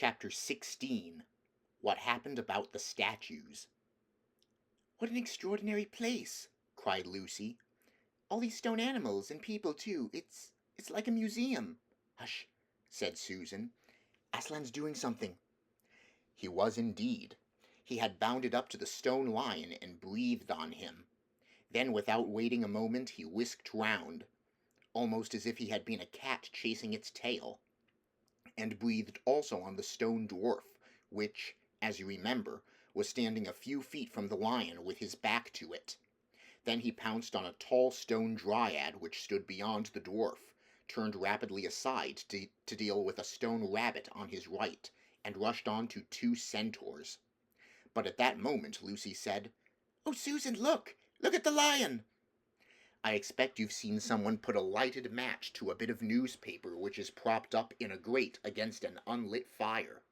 Chapter 16. What Happened About the Statues. "What an extraordinary place!" cried Lucy. "All these stone animals, and people, too. It's like a museum." "Hush," said Susan. "Aslan's doing something." He was indeed. He had bounded up to the stone lion and breathed on him. Then, without waiting a moment, he whisked round, almost as if he had been a cat chasing its tail, and breathed also on the stone dwarf, which, as you remember, was standing a few feet from the lion with his back to it. Then he pounced on a tall stone dryad which stood beyond the dwarf, turned rapidly aside to deal with a stone rabbit on his right, and rushed on to 2 centaurs. But at that moment Lucy said, "Oh, Susan, look! Look at the lion!" "I expect you've seen someone put a lighted match to a bit of newspaper which is propped up in a grate against an unlit fire.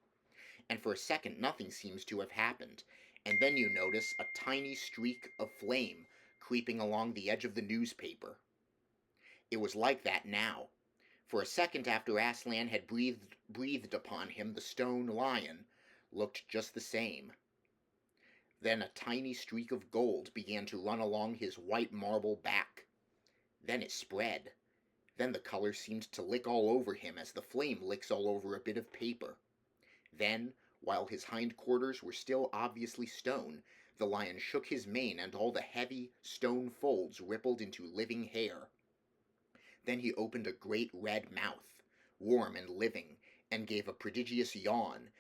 And for a second nothing seems to have happened, and then you notice a tiny streak of flame creeping along the edge of the newspaper. It was like that now. For a second after Aslan had breathed upon him, the stone lion looked just the same. Then a tiny streak of gold began to run along his white marble back. Then it spread. Then the color seemed to lick all over him as the flame licks all over a bit of paper. Then, while his hindquarters were still obviously stone, the lion shook his mane and all the heavy stone folds rippled into living hair. Then he opened a great red mouth, warm and living, and gave a prodigious yawn,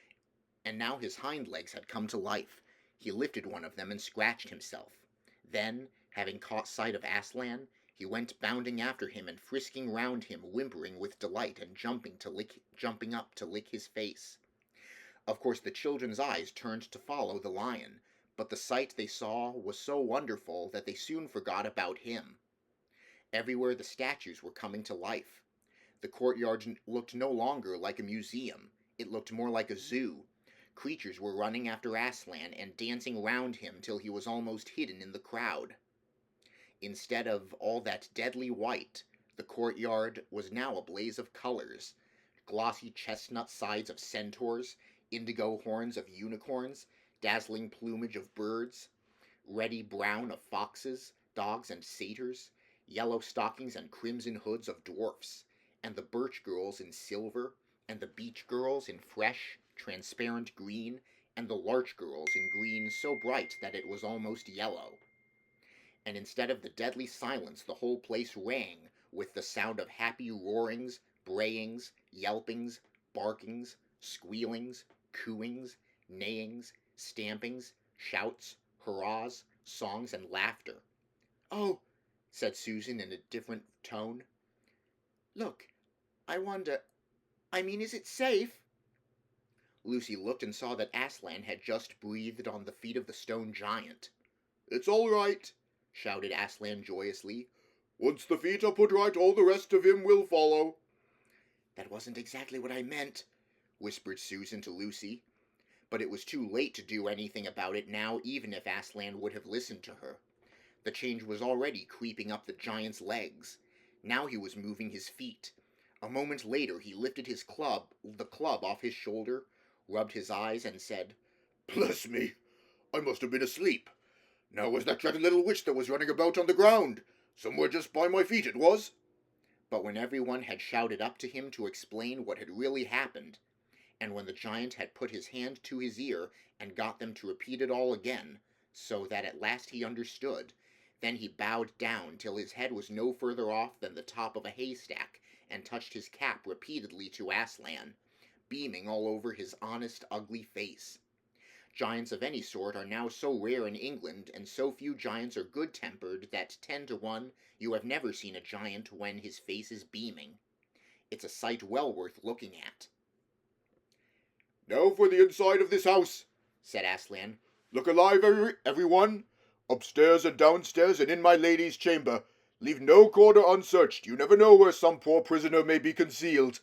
and now his hind legs had come to life. He lifted one of them and scratched himself. Then, having caught sight of Aslan, he went bounding after him and frisking round him, whimpering with delight and jumping up to lick his face. Of course the children's eyes turned to follow the lion, but the sight they saw was so wonderful that they soon forgot about him. Everywhere the statues were coming to life. The courtyard looked no longer like a museum. It looked more like a zoo. Creatures were running after Aslan and dancing round him till he was almost hidden in the crowd. Instead of all that deadly white, the courtyard was now a blaze of colors: glossy chestnut sides of centaurs, indigo horns of unicorns, dazzling plumage of birds, reddy brown of foxes, dogs, and satyrs, yellow stockings and crimson hoods of dwarfs, and the birch girls in silver, and the beech girls in fresh, transparent green, and the larch girls in green so bright that it was almost yellow. And instead of the deadly silence, the whole place rang with the sound of happy roarings, brayings, yelpings, barkings, squealings, cooings, neighings, stampings, shouts, hurrahs, songs, and laughter. "Oh," said Susan in a different tone. "Look, I wonder, is it safe?" Lucy looked and saw that Aslan had just breathed on the feet of the stone giant. "It's all right," shouted Aslan joyously. "Once the feet are put right, all the rest of him will follow." "That wasn't exactly what I meant," whispered Susan to Lucy. But it was too late to do anything about it now, even if Aslan would have listened to her. The change was already creeping up the giant's legs. Now he was moving his feet. A moment later he lifted the club off his shoulder, rubbed his eyes, and said, "Bless me, I must have been asleep. Now was that dreaded little witch that was running about on the ground? Somewhere just by my feet it was." But when everyone had shouted up to him to explain what had really happened, and when the giant had put his hand to his ear and got them to repeat it all again, so that at last he understood, then he bowed down till his head was no further off than the top of a haystack, and touched his cap repeatedly to Aslan, beaming all over his honest, ugly face. Giants of any sort are now so rare in England, and so few giants are good-tempered, that 10 to 1 you have never seen a giant when his face is beaming. It's a sight well worth looking at. "Now for the inside of this house," said Aslan. "Look alive, everyone. Upstairs and downstairs and in my lady's chamber. Leave no corner unsearched. You never know where some poor prisoner may be concealed."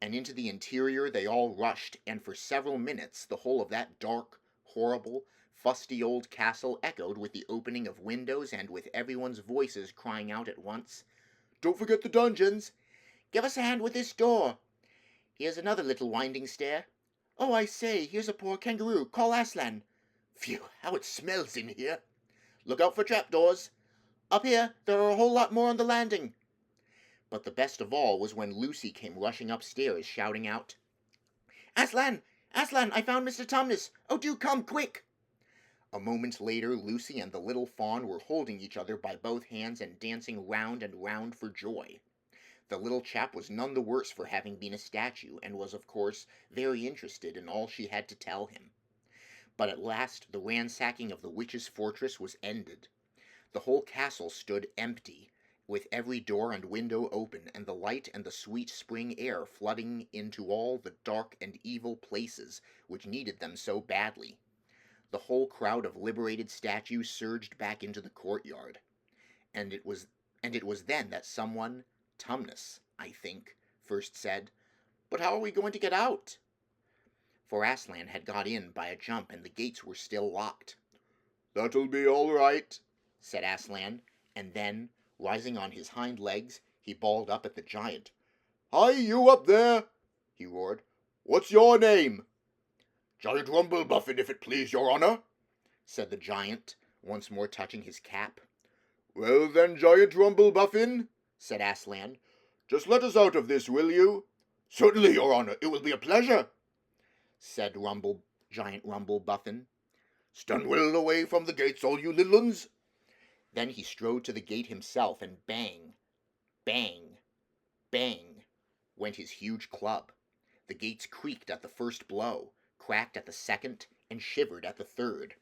And into the interior they all rushed, and for several minutes the whole of that dark, horrible, fusty old castle echoed with the opening of windows and with everyone's voices crying out at once, "Don't forget the dungeons." "Give us a hand with this door." "Here's another little winding stair." Oh, I say, here's a poor kangaroo. Call Aslan. Phew, how it smells in here. Look out for trapdoors. Up here, there are a whole lot more on the landing. But the best of all was when Lucy came rushing upstairs, shouting out, Aslan! Aslan, I found Mr. Tumnus. Oh, do come, quick! A moment later, Lucy and the little fawn were holding each other by both hands and dancing round and round for joy. The little chap was none the worse for having been a statue, and was, of course, very interested in all she had to tell him. But at last the ransacking of the witch's fortress was ended. The whole castle stood empty, with every door and window open, and the light and the sweet spring air flooding into all the dark and evil places which needed them so badly. The whole crowd of liberated statues surged back into the courtyard. And it was then that someone, Tumnus, I think, first said, But how are we going to get out? For Aslan had got in by a jump and the gates were still locked. That'll be all right, said Aslan, and then, rising on his hind legs, he bawled up at the giant. Hi, you up there, he roared. What's your name? Giant Rumblebuffin, if it please your honor, said the giant, once more touching his cap. Well then, Giant Rumblebuffin, said Aslan, just let us out of this, will you? Certainly, your honor, it will be a pleasure, said Giant Rumblebuffin. Stand well away from the gates, all you little uns. Then he strode to the gate himself, and bang, bang, bang, went his huge club. The gates creaked at the first blow, cracked at the second, and shivered at the third.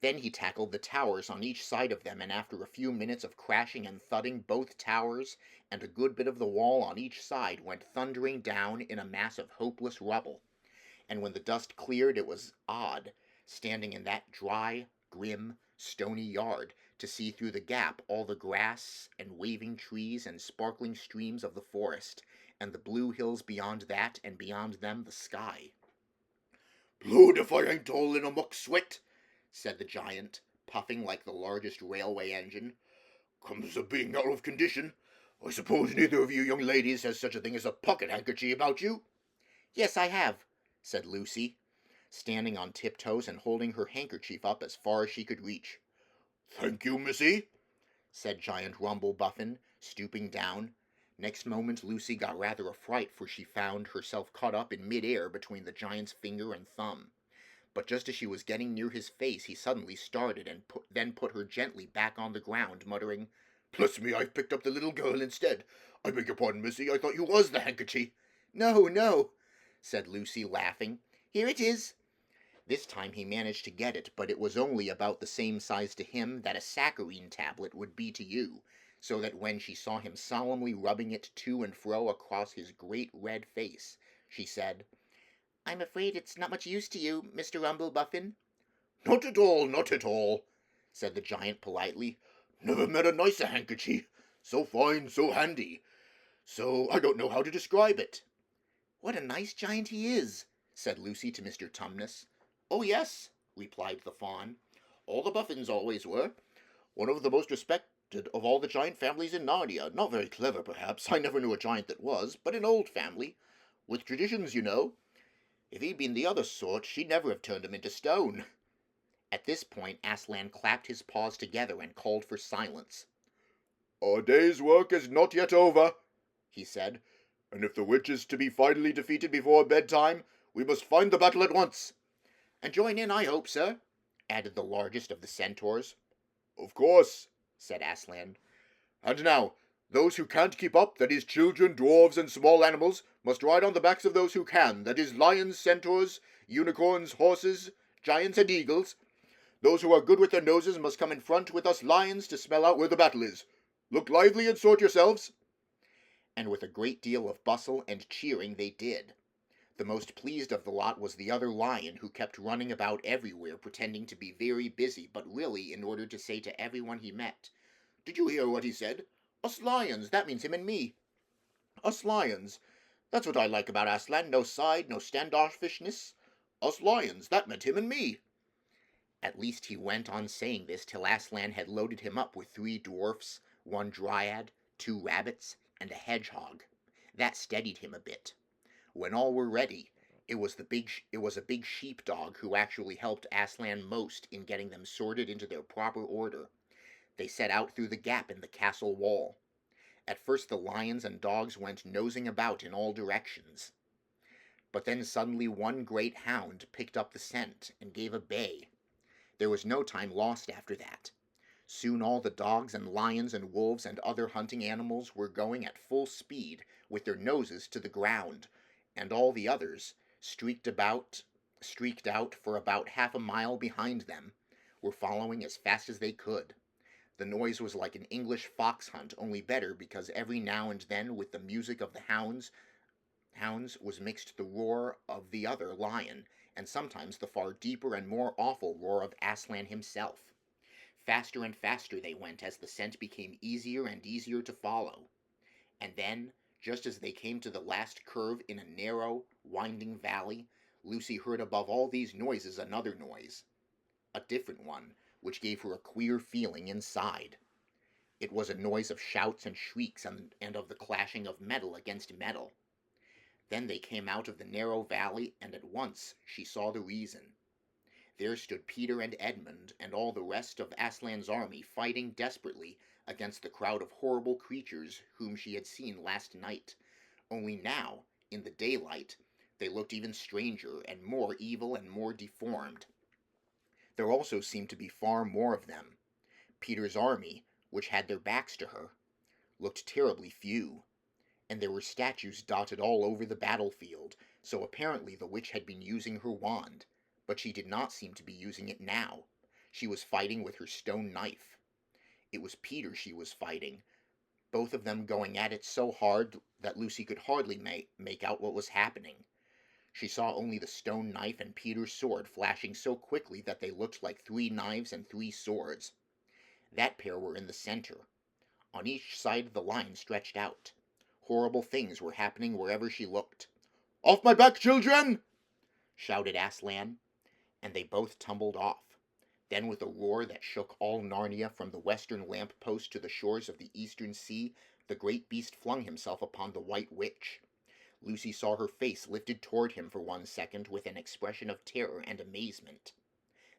Then he tackled the towers on each side of them, and after a few minutes of crashing and thudding, both towers and a good bit of the wall on each side went thundering down in a mass of hopeless rubble. And when the dust cleared, it was odd, standing in that dry, grim, stony yard, to see through the gap all the grass and waving trees and sparkling streams of the forest, and the blue hills beyond that, and beyond them the sky. Blowed if I ain't all in a muck sweat, said the giant, puffing like the largest railway engine. Comes of being out of condition. I suppose neither of you young ladies has such a thing as a pocket-handkerchief about you? Yes, I have, said Lucy, standing on tiptoes and holding her handkerchief up as far as she could reach. Thank you, missy, said Giant Rumblebuffin, stooping down. Next moment Lucy got rather a fright, for she found herself caught up in mid-air between the giant's finger and thumb. But just as she was getting near his face, he suddenly started and then put her gently back on the ground, muttering, Bless me, I've picked up the little girl instead. I beg your pardon, missy, I thought you was the handkerchief. No, no, said Lucy, laughing. Here it is. This time he managed to get it, but it was only about the same size to him that a saccharine tablet would be to you, so that when she saw him solemnly rubbing it to and fro across his great red face, she said, I'm afraid it's not much use to you, Mr. Rumblebuffin. Not at all, said the giant politely. Never met a nicer handkerchief. So fine, so handy. So I don't know how to describe it. What a nice giant he is, said Lucy to Mr. Tumnus. Oh, yes, replied the fawn. All the Buffins always were. One of the most respected of all the giant families in Narnia. Not very clever, perhaps. I never knew a giant that was, but an old family. With traditions, you know. If he'd been the other sort, she'd never have turned him into stone. At this point, Aslan clapped his paws together and called for silence. Our day's work is not yet over, he said, and if the witch is to be finally defeated before bedtime, we must find the battle at once. And join in, I hope, sir, added the largest of the centaurs. Of course, said Aslan. And now, those who can't keep up, that is children, dwarves, and small animals, must ride on the backs of those who can, that is lions, centaurs, unicorns, horses, giants, and eagles. Those who are good with their noses must come in front with us lions to smell out where the battle is. Look lively and sort yourselves. And with a great deal of bustle and cheering they did. The most pleased of the lot was the other lion, who kept running about everywhere, pretending to be very busy, but really in order to say to everyone he met, Did you hear what he said? Us lions, that means him and me. Us lions, that's what I like about Aslan, no side, no standoffishness. Us lions, that meant him and me. At least he went on saying this till Aslan had loaded him up with 3 dwarfs, 1 dryad, 2 rabbits, and a hedgehog. That steadied him a bit. When all were ready, It was a big sheepdog who actually helped Aslan most in getting them sorted into their proper order. They set out through the gap in the castle wall. At first the lions and dogs went nosing about in all directions. But then suddenly one great hound picked up the scent and gave a bay. There was no time lost after that. Soon all the dogs and lions and wolves and other hunting animals were going at full speed with their noses to the ground, and all the others, streaked out for about half a mile behind them, were following as fast as they could. The noise was like an English fox hunt, only better, because every now and then with the music of the hounds was mixed the roar of the other lion, and sometimes the far deeper and more awful roar of Aslan himself. Faster and faster they went as the scent became easier and easier to follow. And then, just as they came to the last curve in a narrow, winding valley, Lucy heard above all these noises another noise, a different one, which gave her a queer feeling inside. It was a noise of shouts and shrieks and of the clashing of metal against metal. Then they came out of the narrow valley, and at once she saw the reason. There stood Peter and Edmund and all the rest of Aslan's army fighting desperately against the crowd of horrible creatures whom she had seen last night, only now, in the daylight, they looked even stranger and more evil and more deformed. There also seemed to be far more of them. Peter's army, which had their backs to her, looked terribly few, and there were statues dotted all over the battlefield, so apparently the witch had been using her wand, but she did not seem to be using it now. She was fighting with her stone knife. It was Peter she was fighting, both of them going at it so hard that Lucy could hardly make out what was happening. She saw only the stone knife and Peter's sword flashing so quickly that they looked like 3 knives and 3 swords. That pair were in the center. On each side the line stretched out. Horrible things were happening wherever she looked. "Off my back, children!" shouted Aslan, and they both tumbled off. Then with a roar that shook all Narnia from the western lamp-post to the shores of the eastern sea, the great beast flung himself upon the White Witch. Lucy saw her face lifted toward him for 1 second with an expression of terror and amazement.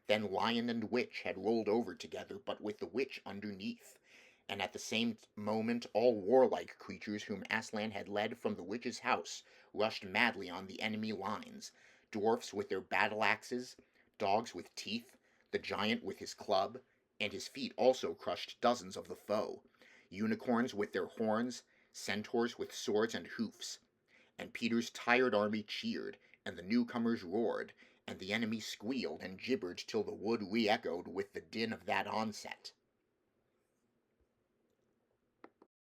Then lion and witch had rolled over together, but with the witch underneath, and at the same moment all warlike creatures whom Aslan had led from the witch's house rushed madly on the enemy lines, dwarfs with their battle-axes, dogs with teeth, the giant with his club, and his feet also crushed dozens of the foe, unicorns with their horns, centaurs with swords and hoofs. And Peter's tired army cheered, and the newcomers roared, and the enemy squealed and gibbered till the wood re-echoed with the din of that onset.